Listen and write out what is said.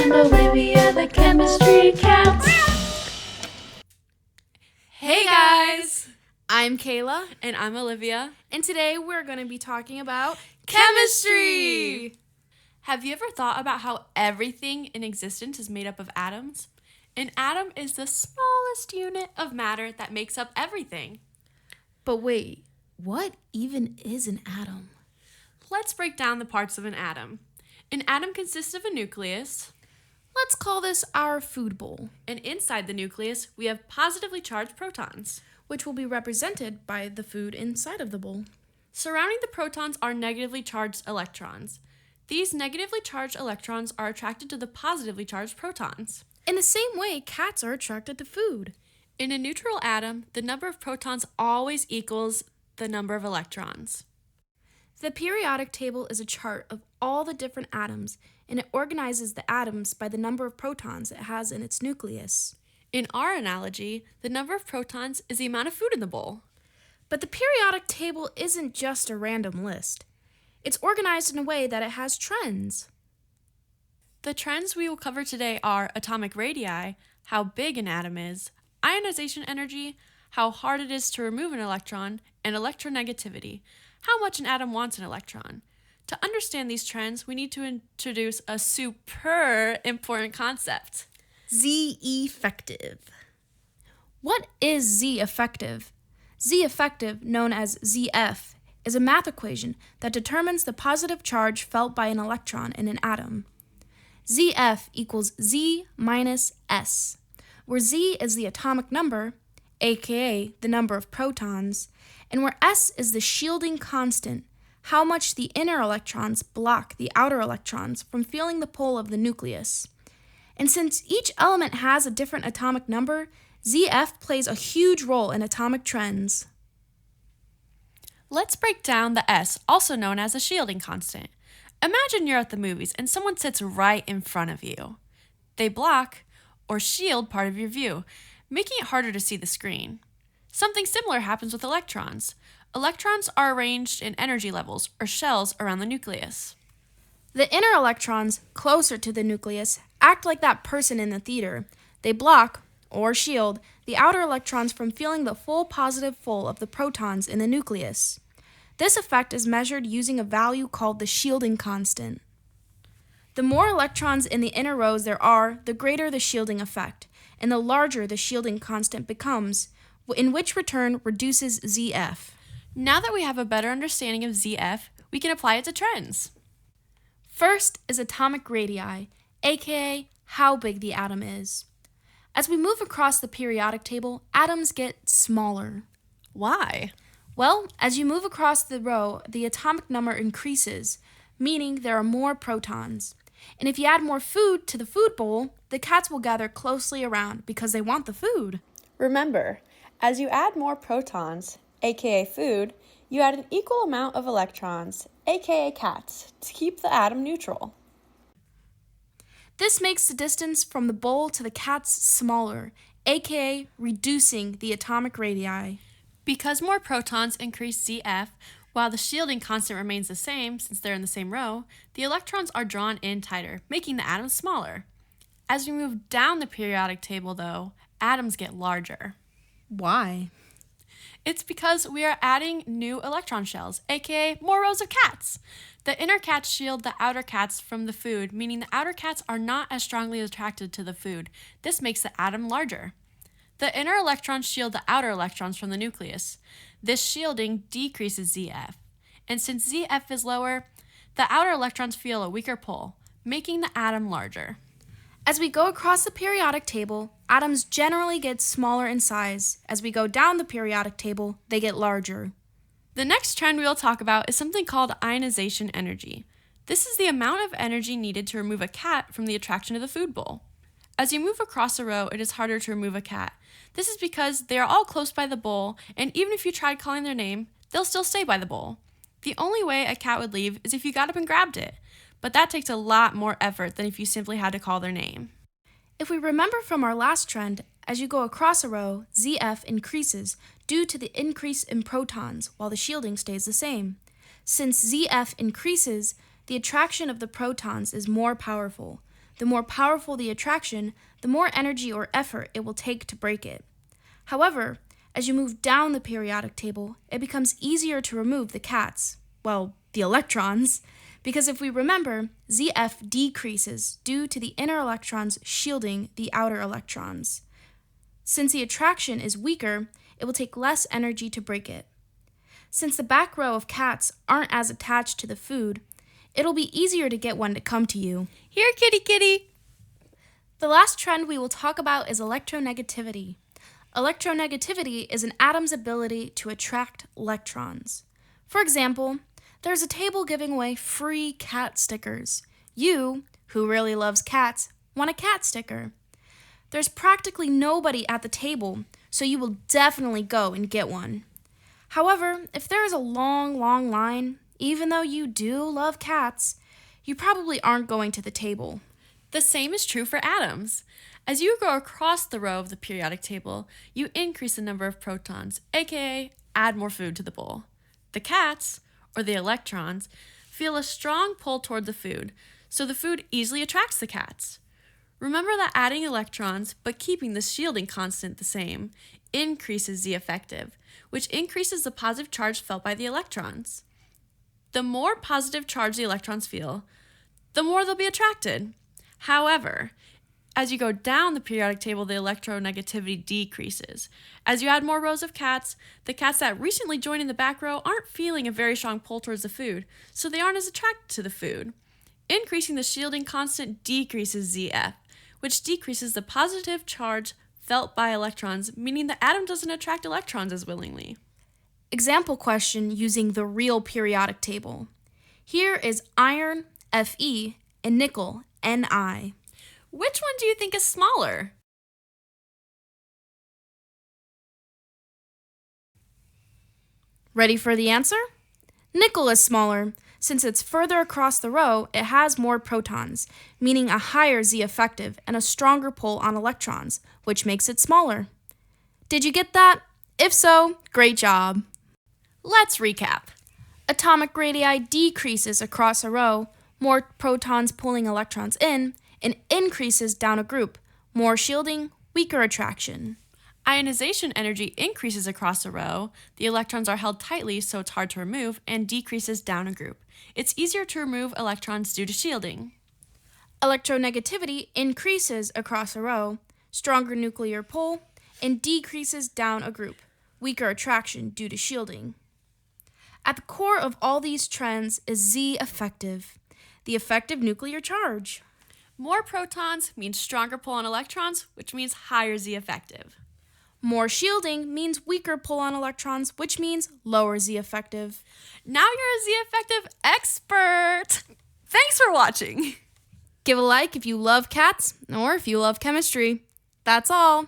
and Olivia, the chemistry cats. Hey guys! I'm Kayla. And I'm Olivia. And today we're going to be talking about Chemistry! Have you ever thought about how everything in existence is made up of atoms? An atom is the smallest unit of matter that makes up everything. But wait, what even is an atom? Let's break down the parts of an atom. An atom consists of a nucleus. Let's call this our food bowl, And inside the nucleus, we have positively charged protons. which will be represented by the food inside of the bowl. Surrounding the protons are negatively charged electrons. These negatively charged electrons are attracted to the positively charged protons. In the same way, cats are attracted to food. In a neutral atom, the number of protons always equals the number of electrons. The periodic table is a chart of all the different atoms, and it organizes the atoms by the number of protons it has in its nucleus. In our analogy, the number of protons is the amount of food in the bowl. But the periodic table isn't just a random list. It's organized in a way that it has trends. The trends we will cover today are atomic radii, how big an atom is, ionization energy, how hard it is to remove an electron, and electronegativity, how much an atom wants an electron. To understand these trends, we need to introduce a super important concept. Z-effective. What is Z-effective? Z-effective, known as ZF, is a math equation that determines the positive charge felt by an electron in an atom. ZF equals Z minus S, where Z is the atomic number, aka the number of protons, and where S is the shielding constant, how much the inner electrons block the outer electrons from feeling the pull of the nucleus. And since each element has a different atomic number, ZF plays a huge role in atomic trends. Let's break down the S, also known as a shielding constant. Imagine you're at the movies and someone sits right in front of you. They block or shield part of your view, making it harder to see the screen. Something similar happens with electrons. Electrons are arranged in energy levels, or shells, around the nucleus. The inner electrons, closer to the nucleus, act like that person in the theater. They block, or shield, the outer electrons from feeling the full positive pull of the protons in the nucleus. This effect is measured using a value called the shielding constant. The more electrons in the inner rows there are, the greater the shielding effect, and the larger the shielding constant becomes, in which return reduces ZF. Now that we have a better understanding of ZF, we can apply it to trends. First is atomic radii, aka how big the atom is. As we move across the periodic table, atoms get smaller. Why? Well, as you move across the row, the atomic number increases, meaning there are more protons. And if you add more food to the food bowl, the cats will gather closely around because they want the food. Remember, as you add more protons, aka food, you add an equal amount of electrons, aka cats, to keep the atom neutral. This makes the distance from the bowl to the cats smaller, aka reducing the atomic radii. Because more protons increase ZF, while the shielding constant remains the same since they're in the same row, the electrons are drawn in tighter, making the atoms smaller. As we move down the periodic table, though, atoms get larger. Why? It's because we are adding new electron shells, aka more rows of cats. The inner cats shield the outer cats from the food, meaning the outer cats are not as strongly attracted to the food. This makes the atom larger. The inner electrons shield the outer electrons from the nucleus. This shielding decreases ZF. And since ZF is lower, the outer electrons feel a weaker pull, making the atom larger. As we go across the periodic table, atoms generally get smaller in size. As we go down the periodic table, they get larger. The next trend we will talk about is something called ionization energy. This is the amount of energy needed to remove a cat from the attraction of the food bowl. As you move across a row, it is harder to remove a cat. This is because they are all close by the bowl, and even if you tried calling their name, they'll still stay by the bowl. The only way a cat would leave is if you got up and grabbed it, but that takes a lot more effort than if you simply had to call their name. If we remember from our last trend, as you go across a row, ZF increases due to the increase in protons, while the shielding stays the same. Since ZF increases, the attraction of the protons is more powerful, The more powerful the attraction, the more energy or effort it will take to break it. However, as you move down the periodic table, it becomes easier to remove the cats, the electrons, because if we remember, ZF decreases due to the inner electrons shielding the outer electrons. Since the attraction is weaker, it will take less energy to break it. Since the back row of cats aren't as attached to the food, it'll be easier to get one to come to you. Here, kitty kitty! The last trend we will talk about is electronegativity. Electronegativity is an atom's ability to attract electrons. For example, there's a table giving away free cat stickers. You, who really loves cats, want a cat sticker. There's practically nobody at the table, so you will definitely go and get one. However, if there is a long line, even though you do love cats, you probably aren't going to the table. The same is true for atoms. As you go across the row of the periodic table, you increase the number of protons, aka add more food to the bowl. The cats, or the electrons, feel a strong pull toward the food, so the food easily attracts the cats. Remember that adding electrons, but keeping the shielding constant the same, increases Z effective, which increases the positive charge felt by the electrons. The more positive charge the electrons feel, the more they'll be attracted. However, as you go down the periodic table, the electronegativity decreases. As you add more rows of cats, the cats that recently joined in the back row aren't feeling a very strong pull towards the food, so they aren't as attracted to the food. Increasing the shielding constant decreases ZF, which decreases the positive charge felt by electrons, meaning the atom doesn't attract electrons as willingly. Example question using the real periodic table. Here is iron, Fe, and nickel, Ni. Which one do you think is smaller? Ready for the answer? Nickel is smaller. Since it's further across the row, it has more protons, meaning a higher Z effective and a stronger pull on electrons, which makes it smaller. Did you get that? If so, great job. Let's recap. Atomic radii decreases across a row, more protons pulling electrons in, and increases down a group, more shielding, weaker attraction. Ionization energy increases across a row, the electrons are held tightly so it's hard to remove, and decreases down a group. It's easier to remove electrons due to shielding. Electronegativity increases across a row, stronger nuclear pull, and decreases down a group, weaker attraction due to shielding. At the core of all these trends is Z effective, the effective nuclear charge. More protons means stronger pull on electrons, which means higher Z effective. More shielding means weaker pull on electrons, which means lower Z effective. Now you're a Z effective expert! Thanks for watching! Give a like if you love cats or if you love chemistry. That's all.